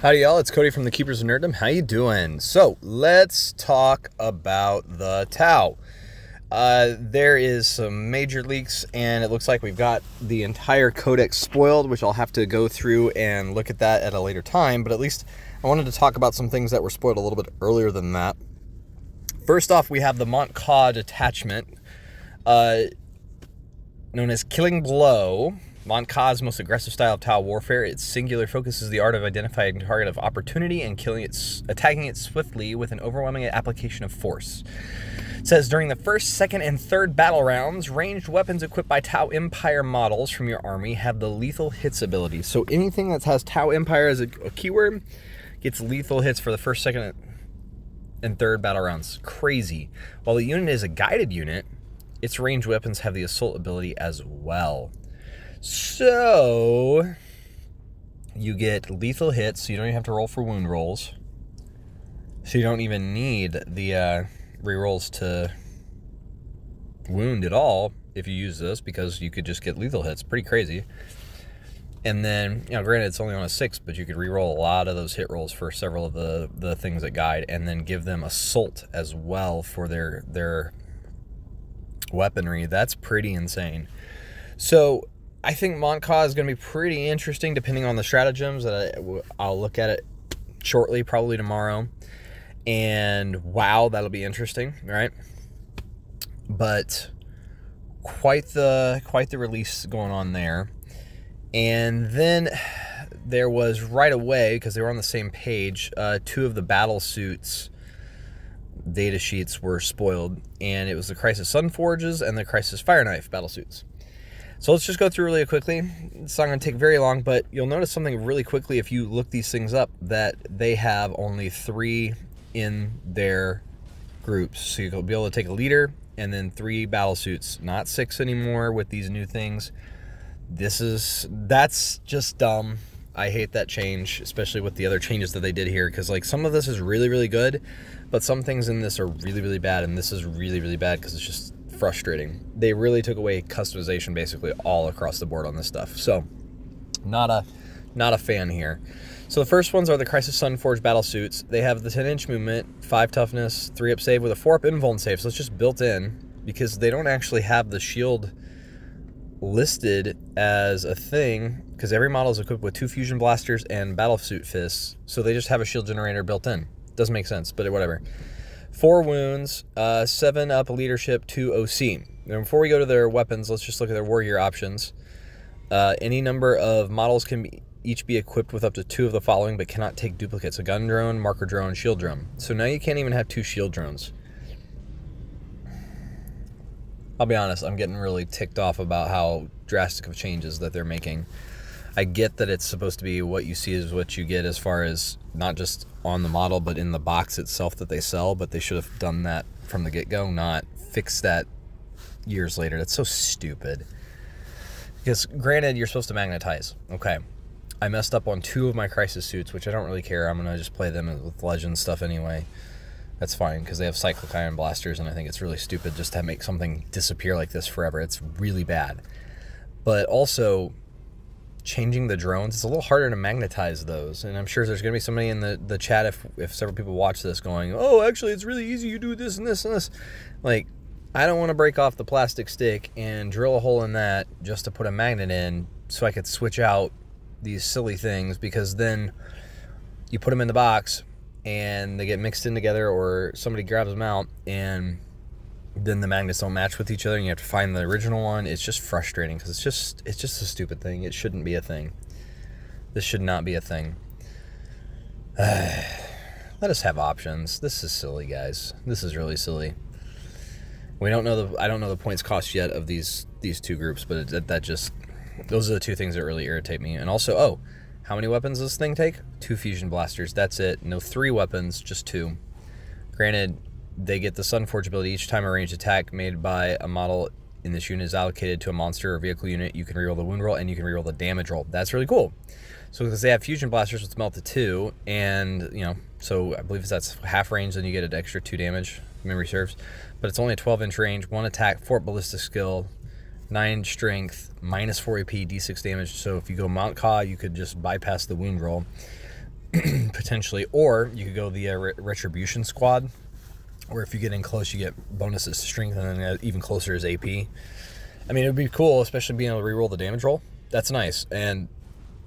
Howdy y'all, it's Cody from the Keepers of Nerddom. How you doing? So let's talk about the Tau. There is some major leaks and it looks like we've got the entire codex spoiled, which I'll have to go through and look at that at a later time, but at least I wanted to talk about some things that were spoiled a little bit earlier than that. First off, we have the Montclaw Detachment, known as Killing Blow. Montclaw's most aggressive style of Tau warfare. Its singular focus is the art of identifying a target of opportunity and attacking it swiftly with an overwhelming application of force. It says, during the first, second, and third battle rounds, ranged weapons equipped by Tau Empire models from your army have the lethal hits ability. So anything that has Tau Empire as a keyword gets lethal hits for the first, second, and third battle rounds. Crazy. While the unit is a guided unit, its ranged weapons have the assault ability as well. So you get lethal hits, so you don't even have to roll for wound rolls. So you don't even need the rerolls to wound at all if you use this, because you could just get lethal hits. Pretty crazy. And then, you know, granted it's only on a 6, but you could reroll a lot of those hit rolls for several of the things that guide, and then give them assault as well for their weaponry. That's pretty insane. So I think Montclaw is going to be pretty interesting depending on the stratagems. I'll look at it shortly, probably tomorrow. And wow, that'll be interesting, right? But quite the release going on there. And then there was right away, because they were on the same page, 2 of the Battlesuits data sheets were spoiled, and it was the Crisis Sunforges and the Crisis Fireknife Battlesuits. So let's just go through really quickly. It's not going to take very long, but you'll notice something really quickly if you look these things up, that they have only 3 in their groups. So you'll be able to take a leader and then 3 Battlesuits, not 6 anymore with these new things. That's just dumb. I hate that change, especially with the other changes that they did here, because like some of this is really, really good, but some things in this are really, really bad, and this is really, really bad because it's just frustrating. They really took away customization basically all across the board on this stuff. So not a fan here. So the first ones are the Crisis Sunforged Battlesuits. They have the 10-inch movement, 5 toughness, 3-up save with a 4-up invuln save. So it's just built in, because they don't actually have the shield listed as a thing, because every model is equipped with 2 fusion blasters and battlesuit fists. So they just have a shield generator built in. Doesn't make sense, but whatever. 4 wounds, 7 up leadership, 2 OC. And before we go to their weapons, let's just look at their warrior options. Any number of models can each be equipped with up to 2 of the following, but cannot take duplicates: a gun drone, marker drone, shield drone. So now you can't even have 2 shield drones. I'll be honest, I'm getting really ticked off about how drastic of changes that they're making. I get that it's supposed to be what you see is what you get, as far as not just on the model, but in the box itself that they sell, but they should have done that from the get-go, not fix that years later. That's so stupid. Because granted, you're supposed to magnetize. Okay. I messed up on 2 of my Crisis suits, which I don't really care. I'm going to just play them with Legend stuff anyway. That's fine, because they have cyclic ion blasters, and I think it's really stupid just to make something disappear like this forever. It's really bad. But also, changing the drones, it's a little harder to magnetize those, and I'm sure there's going to be somebody in the chat, if several people watch this, going, oh, actually, it's really easy, you do this and this and this. Like, I don't want to break off the plastic stick and drill a hole in that just to put a magnet in so I could switch out these silly things, because then you put them in the box and they get mixed in together, or somebody grabs them out and then the magnets don't match with each other and you have to find the original one. It's just frustrating, because it's just a stupid thing. It shouldn't be a thing. This should not be a thing. Let us have options. This is silly, guys. This is really silly. I don't know the points cost yet of these 2 groups, but those are the 2 things that really irritate me. And also, oh, how many weapons does this thing take? 2 fusion blasters. That's it. No 3 weapons, just 2. Granted, they get the Sunforge ability. Each time a ranged attack made by a model in this unit is allocated to a monster or vehicle unit, you can reroll the wound roll and you can reroll the damage roll. That's really cool. So because they have fusion blasters, which melt to 2, and you know, so I believe that's half range, then you get an extra 2 damage, memory serves. But it's only a 12-inch range, 1 attack, 4 ballistic skill, 9 strength, -4 AP, d6 damage. So if you go Montclaw, you could just bypass the wound roll. potentially, or you could go the Retribution Squad, where if you get in close, you get bonuses to strength, and then even closer is AP. I mean, it would be cool, especially being able to reroll the damage roll. That's nice. And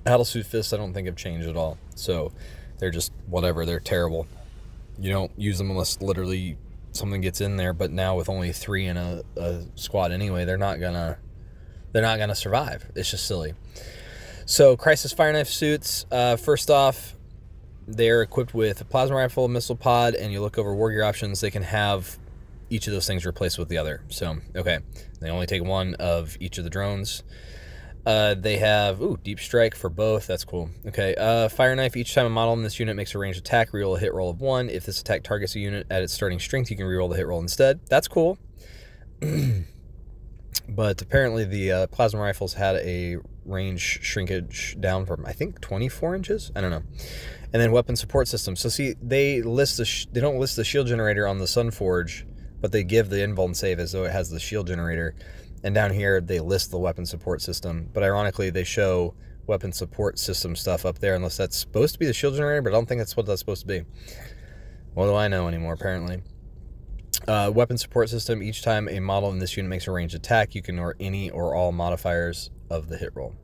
Battlesuit Fists, I don't think have changed at all. So they're just whatever. They're terrible. You don't use them unless literally something gets in there. But now with only 3 in a squad anyway, they're not gonna survive. It's just silly. So Crisis Fire Knife suits. First off, they're equipped with a plasma rifle, missile pod, and you look over war gear options. They can have each of those things replaced with the other. So, okay, they only take 1 of each of the drones. They have, deep strike for both. That's cool. Okay, fire knife. Each time a model in this unit makes a ranged attack, reroll a hit roll of 1. If this attack targets a unit at its starting strength, you can reroll the hit roll instead. That's cool. But apparently the plasma rifles had a range shrinkage down from, I think, 24 inches? I don't know. And then weapon support system. So see, they list they don't list the shield generator on the Sunforge, but they give the invuln save as though it has the shield generator. And down here, they list the weapon support system. But ironically, they show weapon support system stuff up there, unless that's supposed to be the shield generator, but I don't think that's what that's supposed to be. What do I know anymore, apparently? Weapon support system. Each time a model in this unit makes a ranged attack, you can ignore any or all modifiers of the hit roll.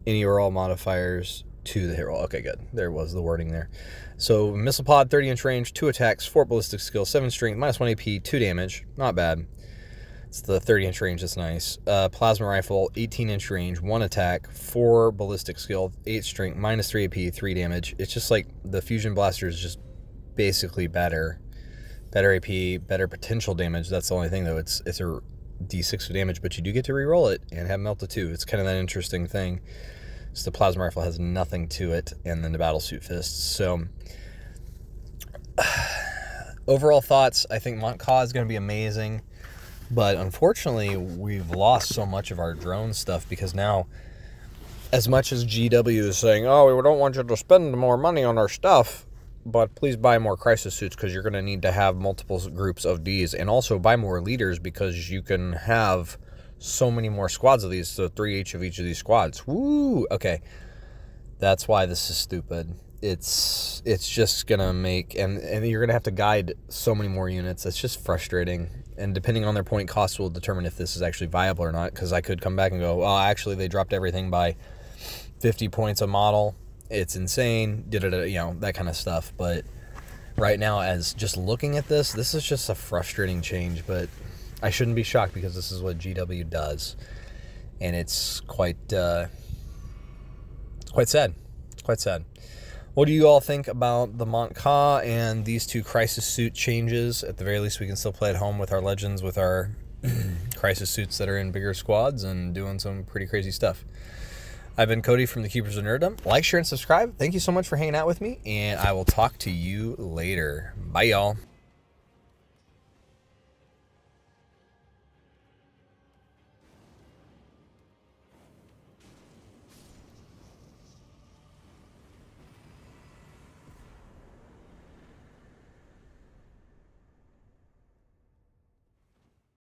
Any or all modifiers to the hit roll. Okay, good. There was the wording there. So, missile pod, 30-inch range, 2 attacks, 4 ballistic skill, 7 strength, -1 AP, 2 damage. Not bad. It's the 30-inch range. That's nice. Plasma rifle, 18-inch range, 1 attack, 4 ballistic skill, 8 strength, -3 AP, 3 damage. It's just like the fusion blaster is just basically better. Better AP, better potential damage. That's the only thing, though. It's a D6 of damage, but you do get to re-roll it and have melt to 2. It's kind of that interesting thing. So the plasma rifle has nothing to it, and then the Battlesuit Fists. So, overall thoughts, I think Montclaw is going to be amazing, but unfortunately, we've lost so much of our drone stuff, because now, as much as GW is saying, oh, we don't want you to spend more money on our stuff, but please buy more crisis suits, because you're going to need to have multiple groups of Ds, and also buy more leaders, because you can have so many more squads of these, so 3 each of each of these squads. Woo! Okay, that's why this is stupid. It's just gonna make, and you're gonna have to guide so many more units. It's just frustrating, and depending on their point cost will determine if this is actually viable or not, because I could come back and go, well, actually they dropped everything by 50 points a model. It's insane, you know, that kind of stuff. But right now, as just looking at this is just a frustrating change, but I shouldn't be shocked, because this is what GW does, and it's quite sad. It's quite sad. What do you all think about the Montclaw and these 2 crisis suit changes? At the very least, we can still play at home with our legends, with our crisis suits that are in bigger squads and doing some pretty crazy stuff. I've been Cody from the Keepers of Nerddom. Like, share, and subscribe. Thank you so much for hanging out with me, and I will talk to you later. Bye, y'all.